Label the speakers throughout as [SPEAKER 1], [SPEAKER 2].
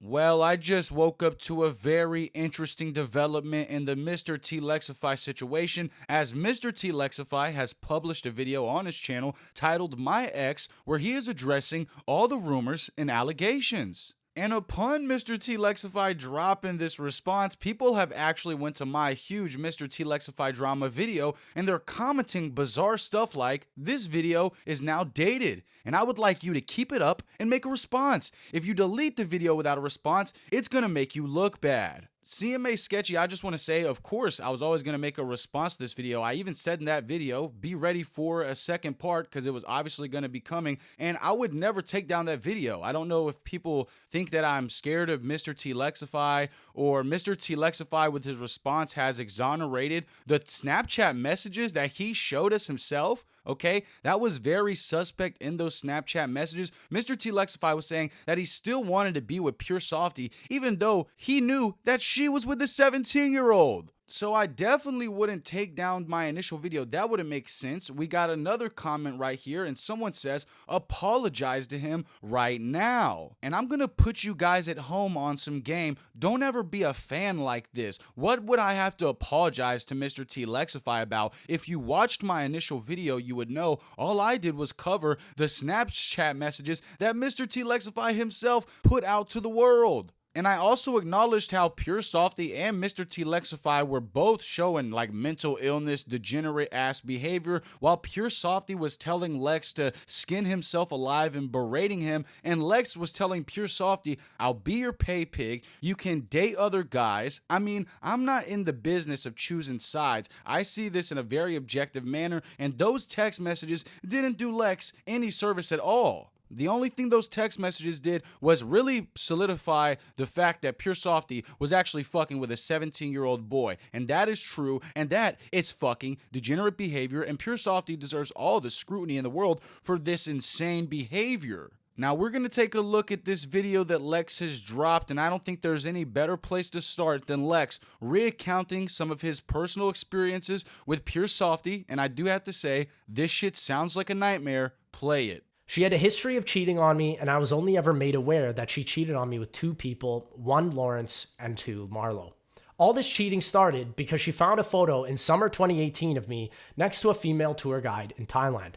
[SPEAKER 1] Well, I just woke up to a very interesting development in the MrTLexify situation, as MrTLexify has published a video on his channel titled My Ex, where he is addressing all the rumors and allegations. And upon MrTLexify dropping this response, people have actually went to my huge MrTLexify drama video and they're commenting bizarre stuff like, this video is now dated, and I would like you to keep it up and make a response. If you delete the video without a response, it's gonna make you look bad. CMA Sketchy, I just want to say, of course, I was always going to make a response to this video. I even said in that video, be ready for a second part because it was obviously going to be coming, and I would never take down that video. I don't know if people think that I'm scared of MrTLexify, or MrTLexify with his response has exonerated the Snapchat messages that he showed us himself. Okay, that was very suspect in those Snapchat messages. MrTLexify was saying that he still wanted to be with Pure Softy, even though he knew that she was with the 17-year-old. So I definitely wouldn't take down my initial video. That wouldn't make sense. We got another comment right here, and someone says, apologize to him right now. And I'm gonna put you guys at home on some game. Don't ever be a fan like this. What would I have to apologize to MrTLexify about? If you watched my initial video, you would know all I did was cover the Snapchat messages that MrTLexify himself put out to the world. And I also acknowledged how Pure Softy and MrTLexify were both showing like mental illness, degenerate ass behavior, while Pure Softy was telling Lex to skin himself alive and berating him, and Lex was telling Pure Softy, I'll be your pay pig, you can date other guys. I mean, I'm not in the business of choosing sides. I see this in a very objective manner, and those text messages didn't do Lex any service at all. The only thing those text messages did was really solidify the fact that Pure Softy was actually fucking with a 17-year-old boy. And that is true, and that is fucking degenerate behavior, and Pure Softy deserves all the scrutiny in the world for this insane behavior. Now we're going to take a look at this video that Lex has dropped, and I don't think there's any better place to start than Lex recounting some of his personal experiences with Pure Softy, and I do have to say, this shit sounds like a nightmare. Play it.
[SPEAKER 2] She had a history of cheating on me, and I was only ever made aware that she cheated on me with two people, one Lawrence and two Marlo. All this cheating started because she found a photo in summer 2018 of me next to a female tour guide in Thailand.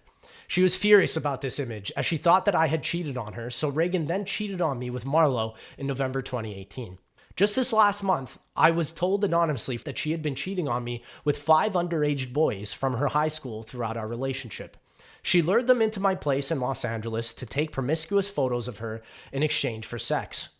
[SPEAKER 2] She was furious about this image as she thought that I had cheated on her, so Reagan then cheated on me with Marlo in November 2018. Just this last month, I was told anonymously that she had been cheating on me with 5 underage boys from her high school throughout our relationship. She lured them into my place in Los Angeles to take promiscuous photos of her in exchange for sex.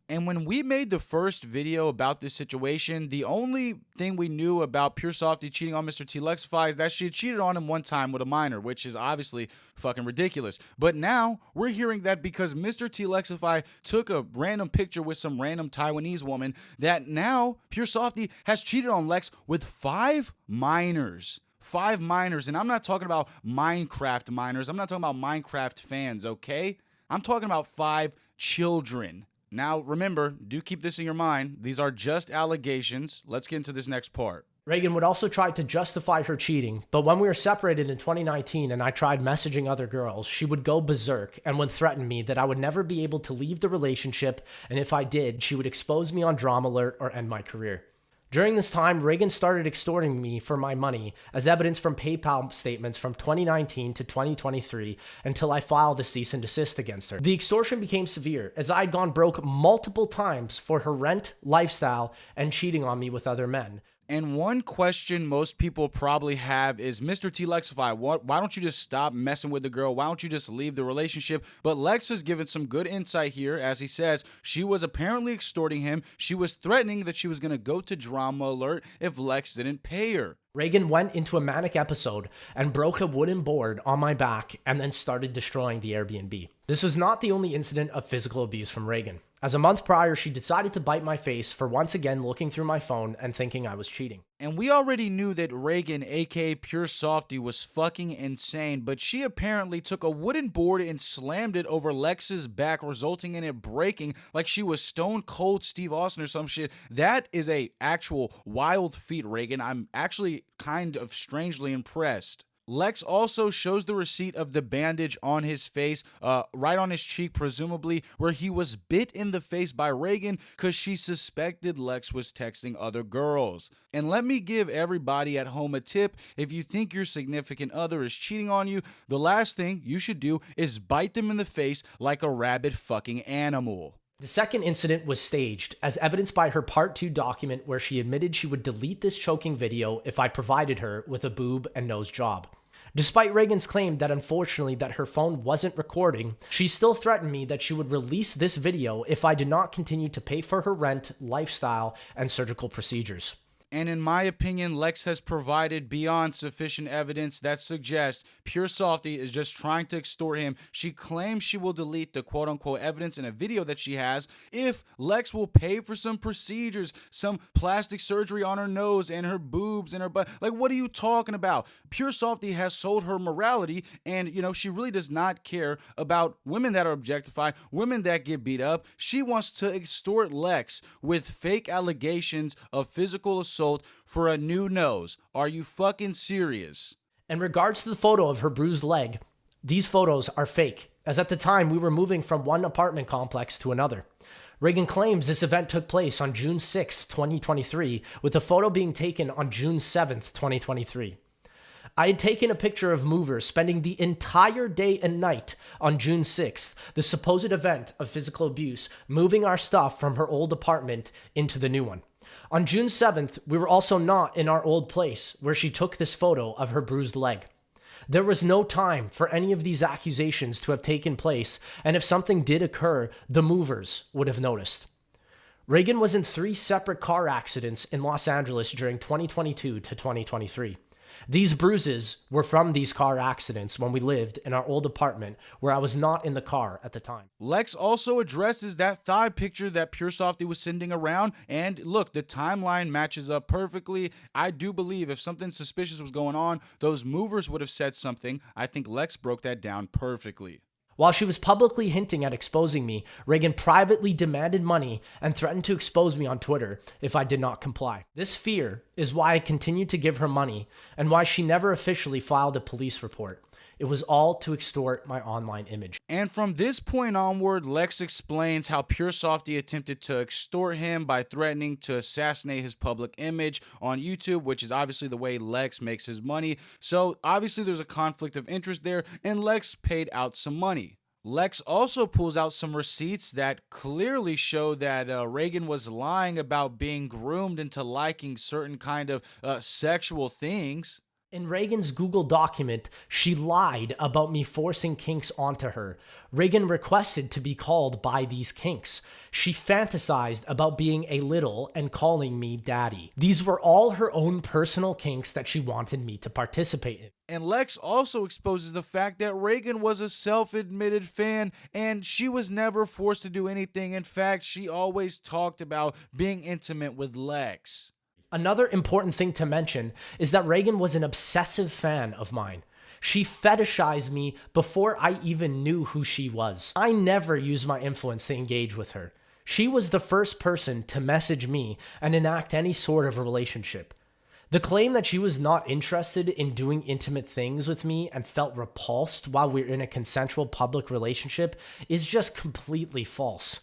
[SPEAKER 1] And when we made the first video about this situation, the only thing we knew about Pure Softy cheating on MrTLexify is that she had cheated on him one time with a minor, which is obviously fucking ridiculous. But now we're hearing that because MrTLexify took a random picture with some random Taiwanese woman, that now Pure Softy has cheated on Lex with 5 minors. 5 minors, and I'm not talking about Minecraft minors. I'm not talking about Minecraft fans, okay? I'm talking about 5 children. Now, remember, do keep this in your mind. These are just allegations. Let's get into this next part.
[SPEAKER 2] Reagan would also try to justify her cheating, but when we were separated in 2019 and I tried messaging other girls, she would go berserk and would threaten me that I would never be able to leave the relationship, and if I did, she would expose me on Drama Alert or end my career. During this time, Reagan started extorting me for my money, as evidence from PayPal statements from 2019 to 2023, until I filed a cease and desist against her. The extortion became severe, as I had gone broke multiple times for her rent, lifestyle, and cheating on me with other men.
[SPEAKER 1] And one question most people probably have is, MrTLexify, why don't you just stop messing with the girl? Why don't you just leave the relationship? But Lex has given some good insight here. As he says, she was apparently extorting him. She was threatening that she was going to go to Drama Alert if Lex didn't pay her.
[SPEAKER 2] Reagan went into a manic episode and broke a wooden board on my back and then started destroying the Airbnb. This was not the only incident of physical abuse from Reagan, as a month prior she decided to bite my face for once again looking through my phone and thinking I was cheating.
[SPEAKER 1] And we already knew that Reagan, aka Pure Softy, was fucking insane, but she apparently took a wooden board and slammed it over Lex's back, resulting in it breaking like she was Stone Cold Steve Austin or some shit. That is a actual wild feat, Reagan. I'm actually kind of strangely impressed. Lex also shows the receipt of the bandage on his face, right on his cheek, presumably, where he was bit in the face by Reagan because she suspected Lex was texting other girls. And let me give everybody at home a tip. If you think your significant other is cheating on you, the last thing you should do is bite them in the face like a rabid fucking animal.
[SPEAKER 2] The second incident was staged, as evidenced by her Part 2 document where she admitted she would delete this choking video if I provided her with a boob and nose job. Despite Reagan's claim that unfortunately that her phone wasn't recording, she still threatened me that she would release this video if I did not continue to pay for her rent, lifestyle, and surgical procedures.
[SPEAKER 1] And in my opinion, Lex has provided beyond sufficient evidence that suggests Pure Softy is just trying to extort him. She claims she will delete the quote-unquote evidence in a video that she has if Lex will pay for some procedures, some plastic surgery on her nose and her boobs and her butt. Like, what are you talking about? Pure Softy has sold her morality, and, she really does not care about women that are objectified, women that get beat up. She wants to extort Lex with fake allegations of physical assault for a new nose. Are you fucking serious?
[SPEAKER 2] In regards to the photo of her bruised leg, these photos are fake, as at the time we were moving from one apartment complex to another. Reagan claims this event took place on June 6, 2023, with the photo being taken on June 7, 2023. I had taken a picture of movers spending the entire day and night on June 6th, the supposed event of physical abuse, moving our stuff from her old apartment into the new one. On June 7th, we were also not in our old place where she took this photo of her bruised leg. There was no time for any of these accusations to have taken place, and if something did occur, the movers would have noticed. Reagan was in 3 separate car accidents in Los Angeles during 2022 to 2023. These bruises were from these car accidents when we lived in our old apartment where I was not in the car at the time.
[SPEAKER 1] Lex also addresses that thigh picture that Pure Softy was sending around, and look, the timeline matches up perfectly. I do believe if something suspicious was going on, those movers would have said something. I think Lex broke that down perfectly.
[SPEAKER 2] While she was publicly hinting at exposing me, Reagan privately demanded money and threatened to expose me on Twitter if I did not comply. This fear is why I continued to give her money and why she never officially filed a police report. It was all to extort my online image.
[SPEAKER 1] And from this point onward, Lex explains how Pure Softy attempted to extort him by threatening to assassinate his public image on YouTube, which is obviously the way Lex makes his money. So obviously there's a conflict of interest there, and Lex paid out some money. Lex also pulls out some receipts that clearly show that Reagan was lying about being groomed into liking certain kind of sexual things.
[SPEAKER 2] In Reagan's Google document, she lied about me forcing kinks onto her. Reagan requested to be called by these kinks. She fantasized about being a little and calling me daddy. These were all her own personal kinks that she wanted me to participate in.
[SPEAKER 1] And Lex also exposes the fact that Reagan was a self-admitted fan and she was never forced to do anything. In fact, she always talked about being intimate with Lex.
[SPEAKER 2] Another important thing to mention is that Reagan was an obsessive fan of mine. She fetishized me before I even knew who she was. I never used my influence to engage with her. She was the first person to message me and enact any sort of a relationship. The claim that she was not interested in doing intimate things with me and felt repulsed while we were in a consensual public relationship is just completely false.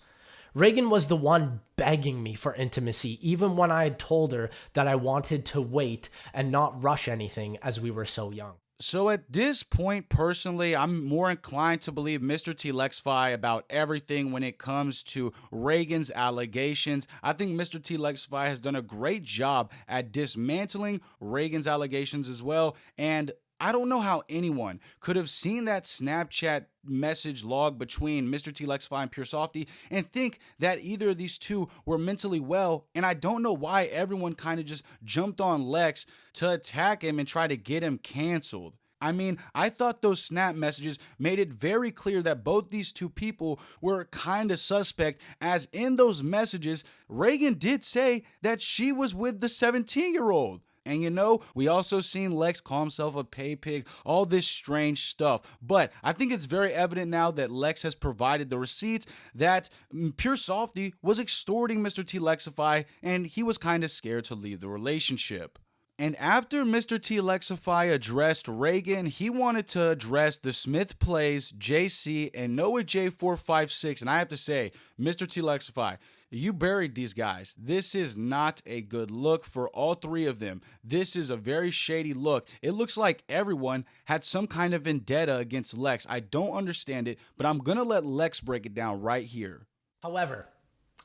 [SPEAKER 2] Reagan was the one begging me for intimacy, even when I had told her that I wanted to wait and not rush anything as we were so young.
[SPEAKER 1] So at this point, personally, I'm more inclined to believe MrTLexify about everything when it comes to Reagan's allegations. I think MrTLexify has done a great job at dismantling Reagan's allegations as well, and I don't know how anyone could have seen that Snapchat message log between MrTLexify and Pure Softy and think that either of these two were mentally well, and I don't know why everyone kind of just jumped on Lex to attack him and try to get him canceled. I mean, I thought those snap messages made it very clear that both these two people were kind of suspect, as in those messages, Reagan did say that she was with the 17-year-old. And we also seen Lex call himself a pay pig, all this strange stuff. But I think it's very evident now that Lex has provided the receipts that Pure Softy was extorting MrTLexify, and he was kind of scared to leave the relationship. And after MrTLexify addressed Reagan, he wanted to address the Smith Plays, JC, and Noah J456. And I have to say, MrTLexify, you buried these guys. This is not a good look for all three of them. This is a very shady look. It looks like everyone had some kind of vendetta against Lex. I don't understand it, but I'm going to let Lex break it down right here.
[SPEAKER 2] However,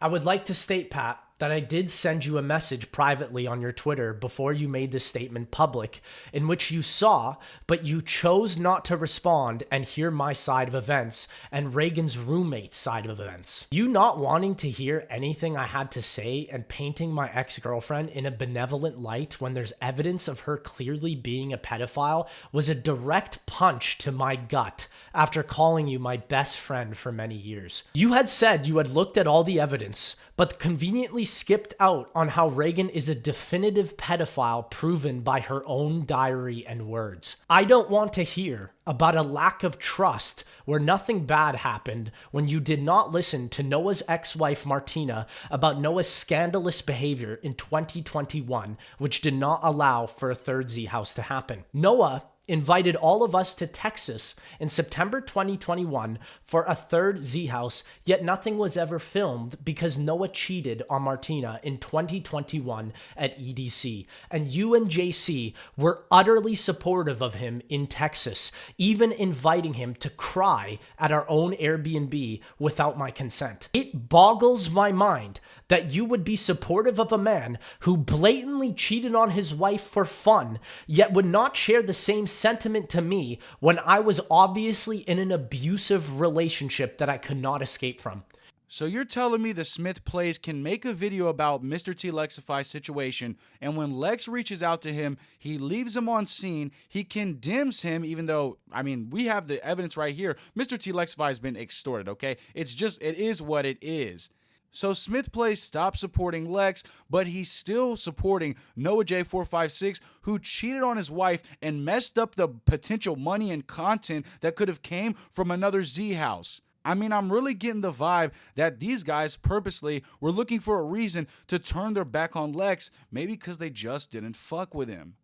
[SPEAKER 2] I would like to state, Pat, that I did send you a message privately on your Twitter before you made this statement public, in which you saw, but you chose not to respond and hear my side of events and Reagan's roommate's side of events. You not wanting to hear anything I had to say and painting my ex-girlfriend in a benevolent light when there's evidence of her clearly being a pedophile was a direct punch to my gut after calling you my best friend for many years. You had said you had looked at all the evidence, but conveniently skipped out on how Reagan is a definitive pedophile proven by her own diary and words. I don't want to hear about a lack of trust where nothing bad happened when you did not listen to Noah's ex-wife Martina about Noah's scandalous behavior in 2021, which did not allow for a third Z house to happen. Noah invited all of us to Texas in September 2021 for a third Z house, yet nothing was ever filmed because Noah cheated on Martina in 2021 at EDC. And you and JC were utterly supportive of him in Texas, even inviting him to cry at our own Airbnb without my consent. It boggles my mind that you would be supportive of a man who blatantly cheated on his wife for fun, yet would not share the same sentiment to me when I was obviously in an abusive relationship that I could not escape from.
[SPEAKER 1] So you're telling me the Smith Plays can make a video about MrTLexify's situation, and when Lex reaches out to him, he leaves him on scene, he condemns him, even though, I mean, we have the evidence right here. MrTLexify has been extorted, okay? It is what it is. So Smith Plays stopped supporting Lex, but he's still supporting Noah J456, who cheated on his wife and messed up the potential money and content that could have came from another Z house. I mean, I'm really getting the vibe that these guys purposely were looking for a reason to turn their back on Lex, maybe because they just didn't fuck with him.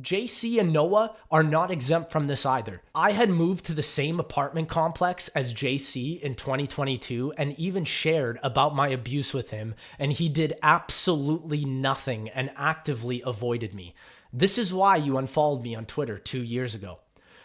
[SPEAKER 2] JC and Noah are not exempt from this either. I had moved to the same apartment complex as JC in 2022 and even shared about my abuse with him, and he did absolutely nothing and actively avoided me. This is why you unfollowed me on Twitter 2 years ago.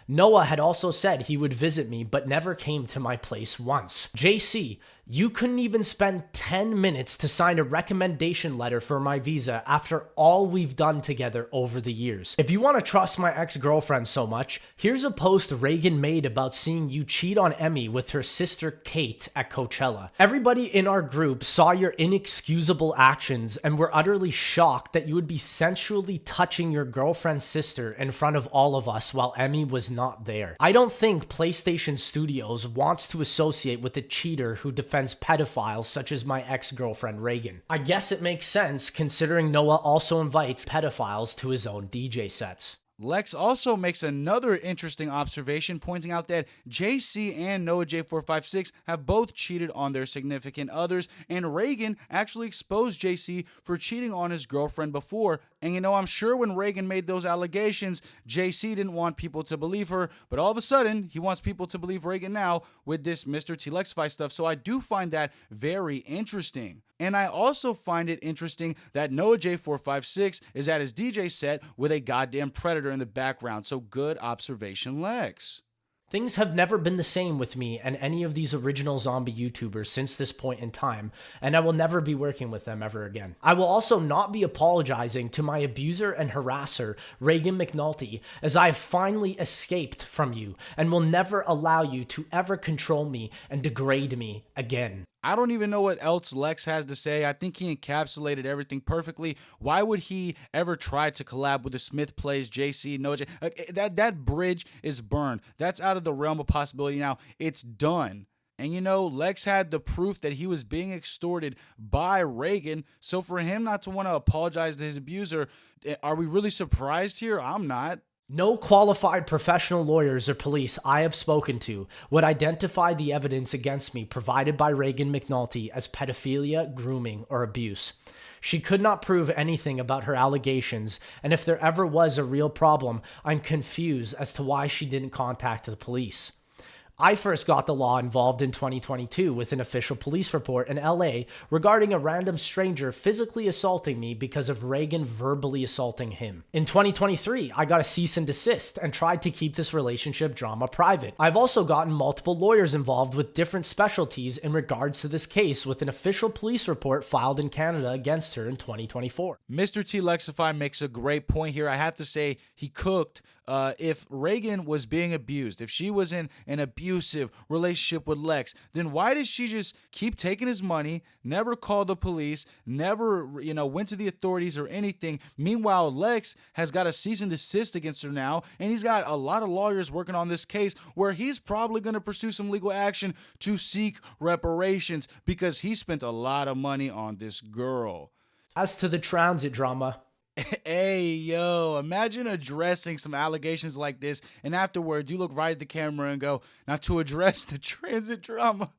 [SPEAKER 2] Noah had also said he would visit me, but never came to my place once. JC, you couldn't even spend 10 minutes to sign a recommendation letter for my visa after all we've done together over the years. If you want to trust my ex-girlfriend so much, here's a post Reagan made about seeing you cheat on Emmy with her sister Kate at Coachella. Everybody in our group saw your inexcusable actions and were utterly shocked that you would be sensually touching your girlfriend's sister in front of all of us while Emmy was not there. I don't think PlayStation Studios wants to associate with a cheater who defends pedophiles such as my ex-girlfriend Reagan. I guess it makes sense considering Noah also invites pedophiles to his own DJ sets.
[SPEAKER 1] Lex also makes another interesting observation, pointing out that JC and Noah J456 have both cheated on their significant others, and Reagan actually exposed JC for cheating on his girlfriend before. And you know, I'm sure when Reagan made those allegations, JC didn't want people to believe her, but all of a sudden, he wants people to believe Reagan now with this MrTLexify stuff. So I do find that very interesting. And I also find it interesting that Noah J456 is at his DJ set with a goddamn predator in the background. So good observation, Lex.
[SPEAKER 2] Things have never been the same with me and any of these original zombie YouTubers since this point in time, and I will never be working with them ever again. I will also not be apologizing to my abuser and harasser, Reagan McNulty, as I have finally escaped from you and will never allow you to ever control me and degrade me again.
[SPEAKER 1] I don't even know what else Lex has to say. I think he encapsulated everything perfectly. Why would he ever try to collab with the Smith Plays, JC, No J? That bridge is burned. That's out of the realm of possibility now. It's done. And you know, Lex had the proof that he was being extorted by Reagan. So for him not to want to apologize to his abuser, are we really surprised here? I'm not.
[SPEAKER 2] No qualified professional lawyers or police I have spoken to would identify the evidence against me provided by Reagan McNulty as pedophilia, grooming, or abuse. She could not prove anything about her allegations, and if there ever was a real problem, I'm confused as to why she didn't contact the police. I first got the law involved in 2022 with an official police report in LA regarding a random stranger physically assaulting me because of Reagan verbally assaulting him. In 2023, I got a cease and desist and tried to keep this relationship drama private. I've also gotten multiple lawyers involved with different specialties in regards to this case with an official police report filed in Canada against her in 2024.
[SPEAKER 1] MrTLexify makes a great point here. I have to say he cooked. If Reagan was being abused, if she was in an abusive relationship with Lex, then why did she just keep taking his money, never called the police, never, went to the authorities or anything? Meanwhile, Lex has got a cease and desist against her now, and he's got a lot of lawyers working on this case where he's probably going to pursue some legal action to seek reparations because he spent a lot of money on this girl.
[SPEAKER 2] As to the transit drama,
[SPEAKER 1] Hey, yo, imagine addressing some allegations like this, and afterwards you look right at the camera and go, now to address the transit drama.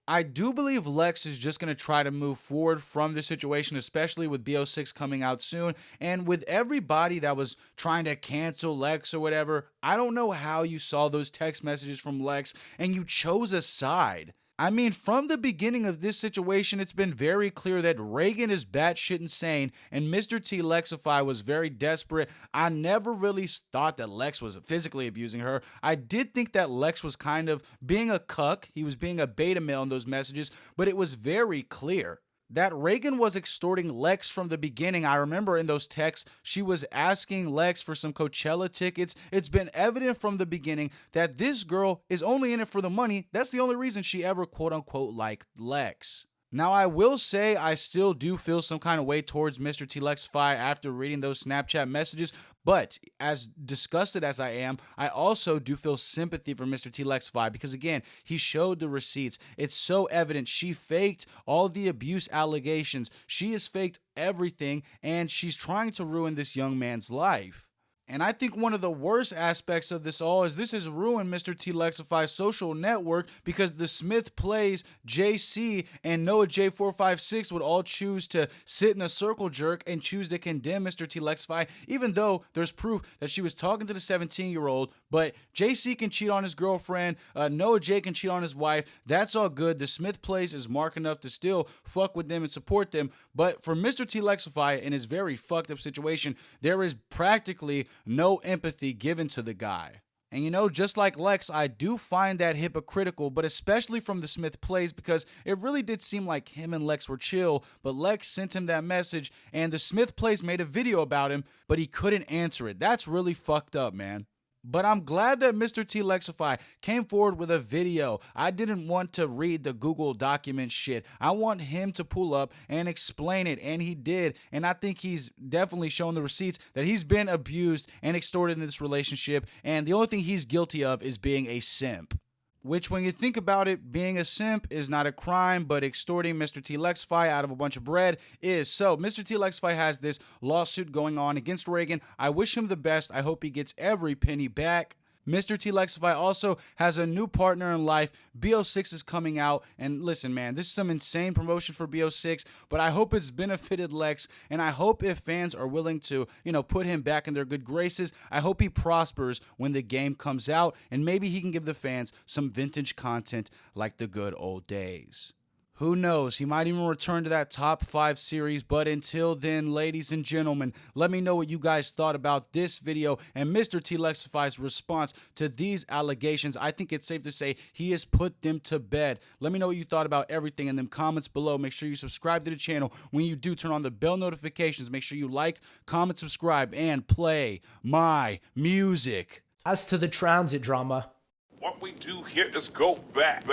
[SPEAKER 1] I do believe Lex is just going to try to move forward from this situation, especially with BO6 coming out soon. And with everybody that was trying to cancel Lex or whatever, I don't know how you saw those text messages from Lex and you chose a side. I mean, from the beginning of this situation, it's been very clear that Reagan is batshit insane and MrTLexify was very desperate. I never really thought that Lex was physically abusing her. I did think that Lex was kind of being a cuck. He was being a beta male in those messages, but it was very clear that Reagan was extorting Lex from the beginning. I remember in those texts, she was asking Lex for some Coachella tickets. It's been evident from the beginning that this girl is only in it for the money. That's the only reason she ever quote unquote liked Lex. Now, I will say I still do feel some kind of way towards MrTLexify after reading those Snapchat messages, but as disgusted as I am, I also do feel sympathy for MrTLexify because, again, he showed the receipts. It's so evident she faked all the abuse allegations. She has faked everything, and she's trying to ruin this young man's life. And I think one of the worst aspects of this all is this has ruined MrTLexify's social network because the Smith Plays, JC, and Noah J456 would all choose to sit in a circle jerk and choose to condemn MrTLexify, even though there's proof that she was talking to the 17-year-old. But JC can cheat on his girlfriend, Noah J can cheat on his wife. That's all good. The Smith Plays is mark enough to still fuck with them and support them. But for MrTLexify in his very fucked up situation, there is practically no empathy given to the guy. And just like Lex, I do find that hypocritical, but especially from the Smith Plays because it really did seem like him and Lex were chill, but Lex sent him that message and the Smith Plays made a video about him, but he couldn't answer it. That's really fucked up, man. But I'm glad that MrTLexify came forward with a video. I didn't want to read the Google document shit. I want him to pull up and explain it, and he did. And I think he's definitely shown the receipts that he's been abused and extorted in this relationship, and the only thing he's guilty of is being a simp. Which, when you think about it, being a simp is not a crime, but extorting MrTLexify out of a bunch of bread is. So, MrTLexify has this lawsuit going on against Reagan. I wish him the best. I hope he gets every penny back. MrTLexify also has a new partner in life. BO6 is coming out. And listen, man, this is some insane promotion for BO6, but I hope it's benefited Lex. And I hope if fans are willing to, put him back in their good graces, I hope he prospers when the game comes out. And maybe he can give the fans some vintage content like the good old days. Who knows? He might even return to that top 5 series. But until then, ladies and gentlemen, let me know what you guys thought about this video and MrTLexify's response to these allegations. I think it's safe to say he has put them to bed. Let me know what you thought about everything in them comments below. Make sure you subscribe to the channel. When you do, turn on the bell notifications. Make sure you like, comment, subscribe, and play my music.
[SPEAKER 2] As to the transit drama,
[SPEAKER 3] what we do here is go back.